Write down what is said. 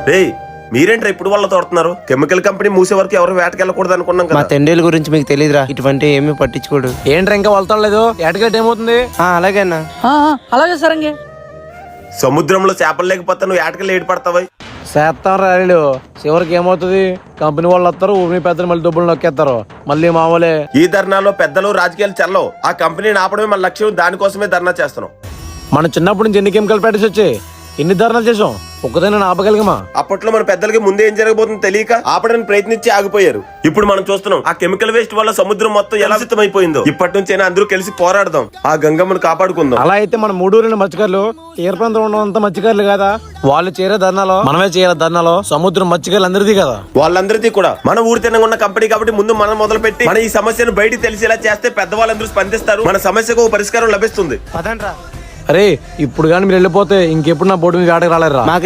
రేయ్ మీరేంట్రా ఇప్పుడు వాళ్ళ తోడుతున్నారు? కెమికల్ కంపెనీ మూసే వరకు ఎవరు వేటకెళ్ళకూడదు అనుకున్నాం మా కదా. తండ్రి గురించి మీకు తెలియదురా, ఇటువంటి ఏమీ పట్టించుకోడు. ఏంట్రా ఇంకా వెళ్తాలేదు? ఏటగట్టు ఏమవుతుంది? అలాగే అన్న. అలాగే సరంగే. సముద్రంలో చేపలు లేకపోతే నువ్వు ఏటకెళ్ళి ఏడు పడతావా? చేస్తాం రాడు. చివరికి ఏమవుతుంది? కంపెనీ వాళ్ళు వస్తారు, ఊరిని పెద్దలు మళ్ళీ డబ్బులు నొక్కేస్తారు. మళ్ళీ మామూలే. ఈ ధర్నాలో పెద్దలు రాజకీయాలు చెల్లవు. ఆ కంపెనీని ఆపడమే మన లక్ష్యం. దానికోసమే ధర్నా చేస్తున్నాం. మనం చిన్నప్పటి నుంచి ఎన్ని కెమికల్ ఫ్యాక్టరీస్ వచ్చాయి, ఎన్ని ధర్నాలు చేసాం, ఒక్కదైనా ఆపగలిగమా? అప్పట్లో మన పెద్దలకి ముందే ఏం జరగబోతుందో తెలియక ఆపడానికి ప్రయత్నించి ఆగిపోయారు. ఇప్పుడు మనం చూస్తున్నాం ఆ కెమికల్ వేస్ట్ వల్ల సముద్రం మొత్తం ఎలా సిద్ధమైపోయిందో. ఇప్పటి నుంచైనా అందరూ కలిసి పోరాడదాం, ఆ గంగమ్మను కాపాడుకుందాం. అలా అయితే మన మూడూరిన మత్స్యకారులు తీర ప్రాంతం ఉన్నంత మత్స్యకారులు కదా, వాళ్ళు చేరే ధర్నాలో మనమే చేయాలి. ధర్నాలో సముద్రం మత్స్యకారులు అందరిది కదా, వాళ్ళందరిది కూడా. మన ఊరి తిన్నగా ఉన్న కంపెనీ కాబట్టి ముందు మనం మొదలు పెట్టి మన ఈ సమస్యను బయటికి తెలిసేలా చేస్తే పెద్దవాళ్ళందరూ స్పందిస్తారు. మన సమస్యకు ఒక పరిష్కారం లభిస్తుంది. పదండ్రా. అరే ఇప్పుడు కానీ మీరు వెళ్ళిపోతే ఇంకెప్పుడు నా బోర్డు మీద ఆటకు రాలేరా? మాకు